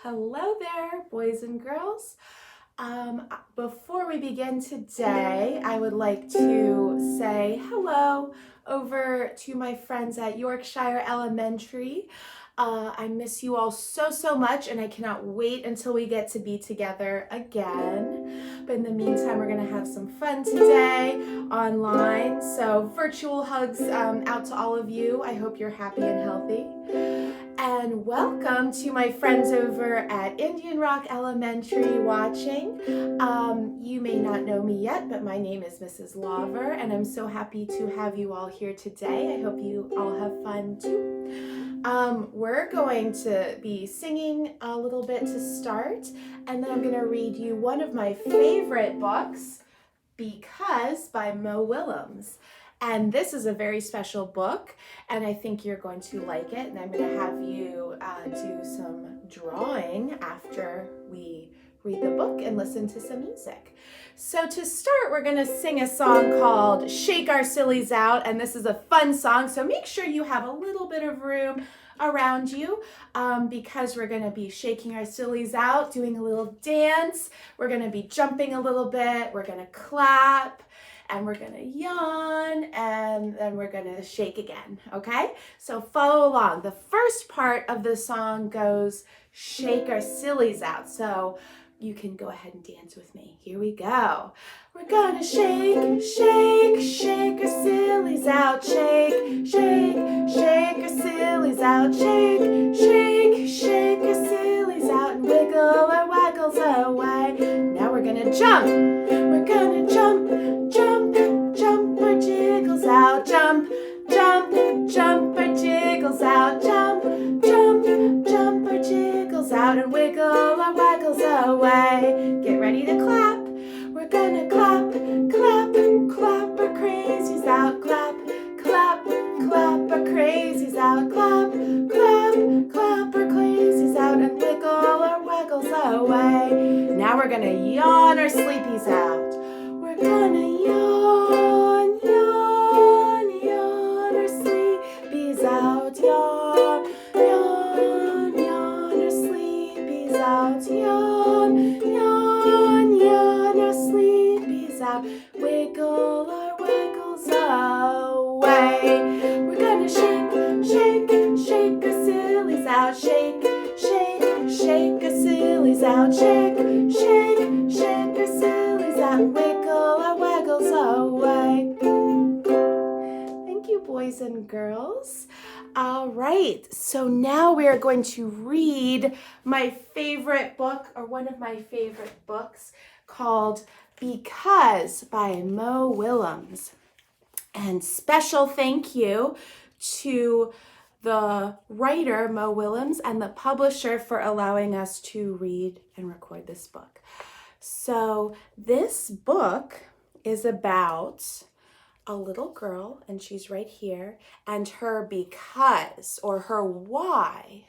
Hello there, boys and girls. Before we begin today, I would like to say hello over to my friends at Yorkshire Elementary. I miss you all so much, and I cannot wait until we get to be together again. But in the meantime, we're gonna have some fun today online. So virtual hugs out to all of you. I hope you're happy and healthy. And welcome to my friends over at Indian Rock Elementary watching. You may not know me yet, but my name is Mrs. Lawver, and I'm so happy to have you all here today. I hope you all have fun too. We're going to be singing a little bit to start, and then I'm going to read you one of my favorite books, Because by Mo Willems. And this is a very special book, and I think you're going to like it. And I'm going to have you do some drawing after we read the book and listen to some music. So to start, we're going to sing a song called Shake Our Sillies Out, and this is a fun song, so make sure you have a little bit of room around you because we're going to be shaking our sillies out, doing a little dance. We're going to be jumping a little bit. We're going to clap. And we're gonna yawn, and then we're gonna shake again, okay? So follow along. The first part of the song goes, shake our sillies out. So you can go ahead and dance with me. Here we go. We're gonna shake, shake, shake our sillies out. Shake, shake, shake our sillies out. Shake, shake, shake our sillies out, and wiggle our waggles away. Now we're gonna jump. We're gonna jump, jump, jump our jiggles out. Jump, jump, jump our jiggles out. Jump, jump, jump our jiggles out, and wiggle our waggles away. Get ready to clap. We're gonna clap, clap, clap our crazies out. Clap, clap, clap our crazies out. Clap, clap, clap our crazies out, and wiggle our waggles away. Now we're gonna yawn our sleepies out. We're gonna yawn, yawn, yawn our sleepies out. Yawn, yawn, yawn our sleepies out. Yawn, yawn, yawn our sleepies out. Wiggle our waggles away. We're gonna shake, shake, shake our sillies out. Shake, shake, shake our sillies out. Shake, shake, shake our sillies out, and wiggle our waggles away. Thank you, boys and girls. All right, so now we are going to read my favorite book, or one of my favorite books, called Because by Mo Willems. And special thank you to the writer, Mo Willems, and the publisher for allowing us to read and record this book. So this book is about a little girl, and she's right here, and her because, or her why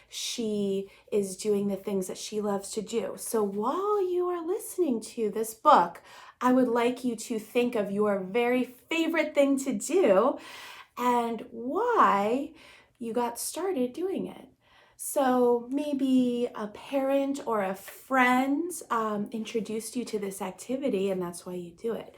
she is doing the things that she loves to do. So while you are listening to this book, I would like you to think of your very favorite thing to do and why you got started doing it. So maybe a parent or a friend introduced you to this activity, and that's why you do it.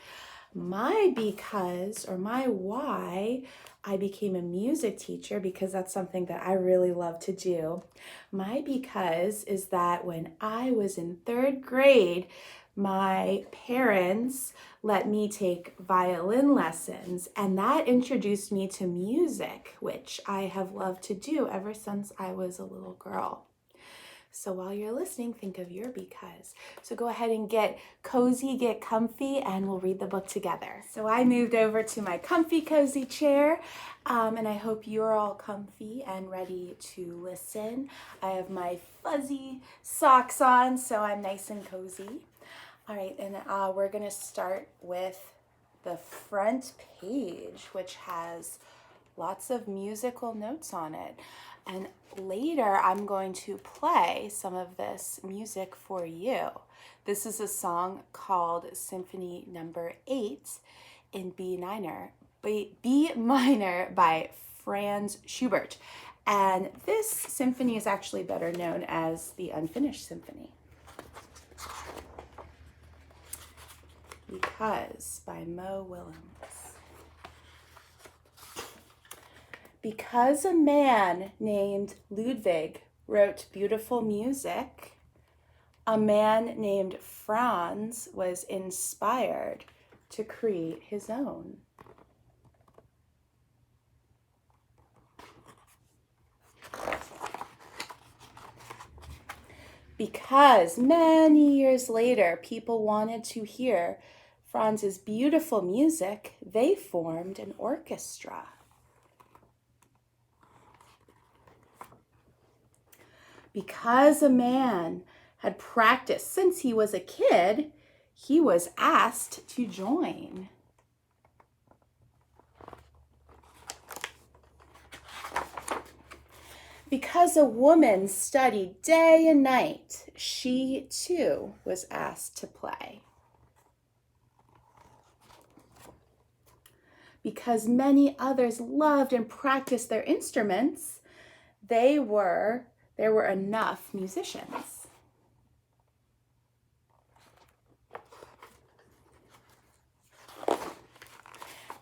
My because, or my why, I became a music teacher because that's something that I really love to do. My because is that when I was in 3rd grade, my parents let me take violin lessons, and that introduced me to music, which I have loved to do ever since I was a little girl. So while you're listening, think of your because. So go ahead and get cozy, get comfy, and we'll read the book together. So I moved over to my comfy, cozy chair, and I hope you're all comfy and ready to listen. I have my fuzzy socks on, so I'm nice and cozy. All right, and we're gonna start with the front page, which has lots of musical notes on it. And later, I'm going to play some of this music for you. This is a song called Symphony number 8 in B minor by Franz Schubert. And this symphony is actually better known as the Unfinished Symphony. Because by Mo Willems. Because a man named Ludwig wrote beautiful music, a man named Franz was inspired to create his own. Because many years later, people wanted to hear Franz's beautiful music, they formed an orchestra. Because a man had practiced since he was a kid, he was asked to join. Because a woman studied day and night, she too was asked to play. Because many others loved and practiced their instruments, there were enough musicians.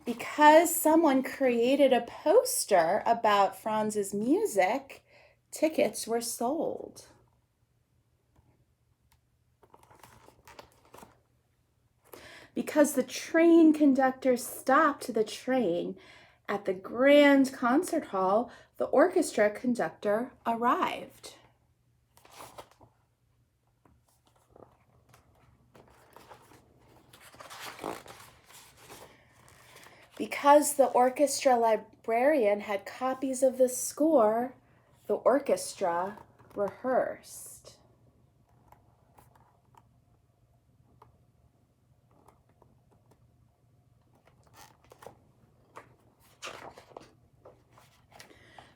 Because someone created a poster about Franz's music, tickets were sold. Because the train conductor stopped the train at the grand concert hall, the orchestra conductor arrived. Because the orchestra librarian had copies of the score, the orchestra rehearsed.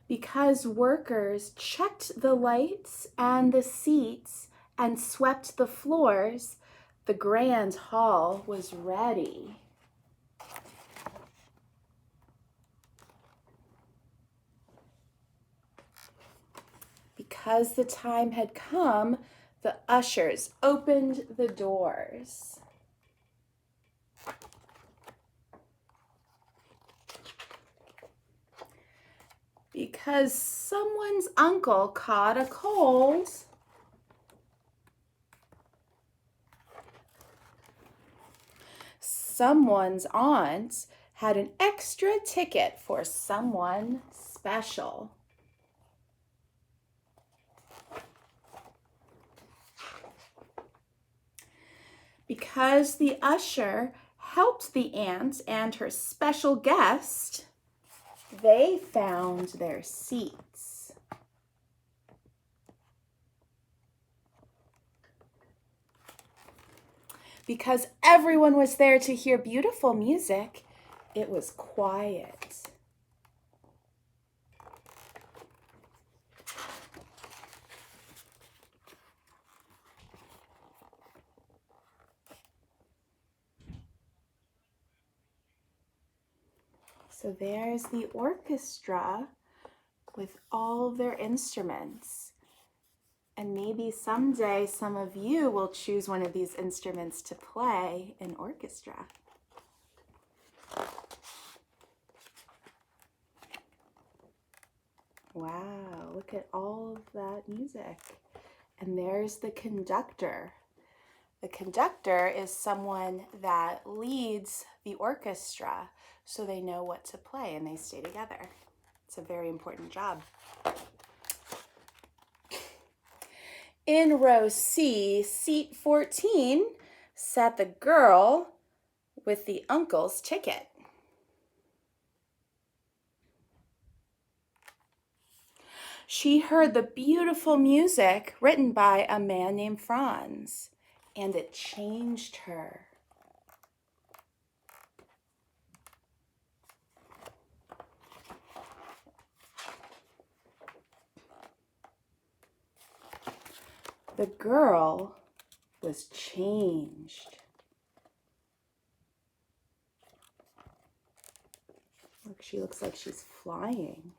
Because workers checked the lights and the seats and swept the floors, the grand hall was ready. Because the time had come, the ushers opened the doors. Because someone's uncle caught a cold, someone's aunt had an extra ticket for someone special. Because the usher helped the aunt and her special guest, they found their seats. Because everyone was there to hear beautiful music, it was quiet. So there's the orchestra with all of their instruments. And maybe someday some of you will choose one of these instruments to play in orchestra. Wow, look at all of that music. And there's the conductor. The conductor is someone that leads the orchestra so they know what to play and they stay together. It's a very important job. In row C, seat 14, sat the girl with the uncle's ticket. She heard the beautiful music written by a man named Franz, and it changed her. The girl was changed. Look, she looks like she's flying.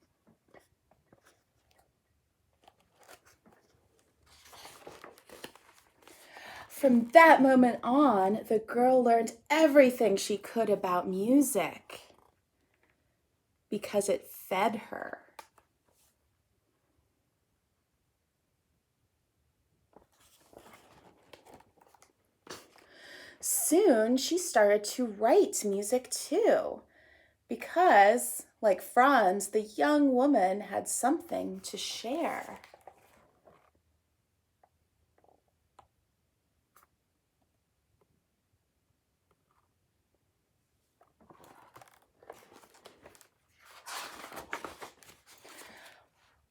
From that moment on, the girl learned everything she could about music because it fed her. Soon, she started to write music too, because, like Franz, the young woman had something to share.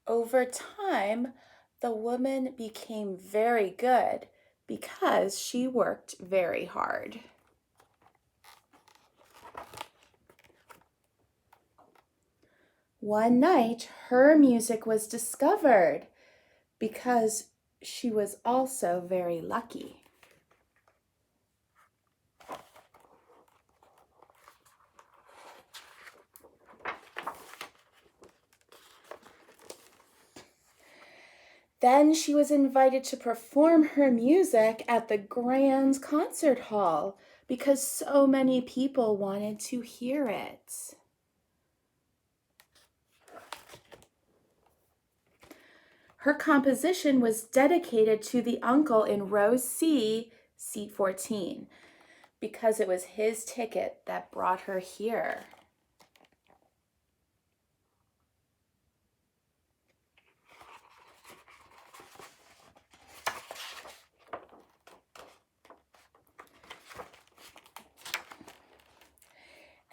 Over time, the woman became very good because she worked very hard. One night, her music was discovered because she was also very lucky. Then she was invited to perform her music at the grand concert hall because so many people wanted to hear it. Her composition was dedicated to the uncle in row C, seat 14, because it was his ticket that brought her here.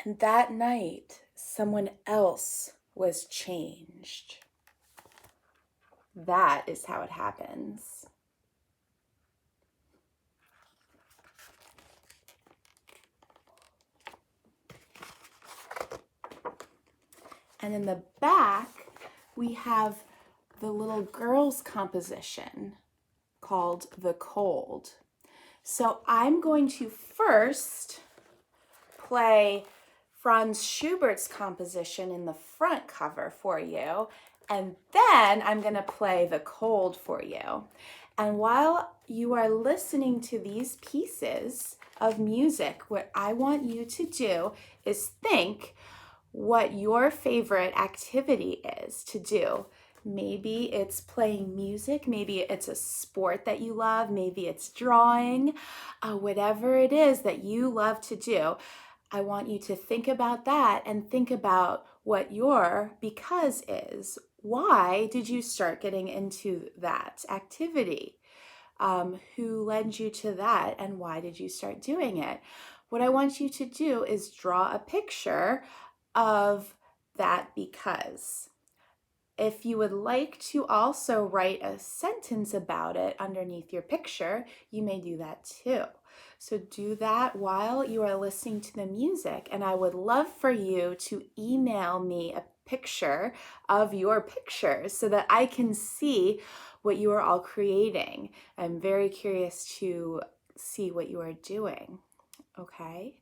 And that night, someone else was changed. That is how it happens. And in the back, we have the little girl's composition called The Cold. So I'm going to first play Franz Schubert's composition in the front cover for you, and then I'm going to play The Cold for you. And while you are listening to these pieces of music, what I want you to do is think what your favorite activity is to do. Maybe it's playing music, maybe it's a sport that you love, maybe it's drawing, whatever it is that you love to do. I want you to think about that and think about what your because is. Why did you start getting into that activity? Who led you to that and why did you start doing it? What I want you to do is draw a picture of that because. If you would like to also write a sentence about it underneath your picture, you may do that too. So do that while you are listening to the music, and I would love for you to email me a picture of your pictures so that I can see what you are all creating. I'm very curious to see what you are doing, okay?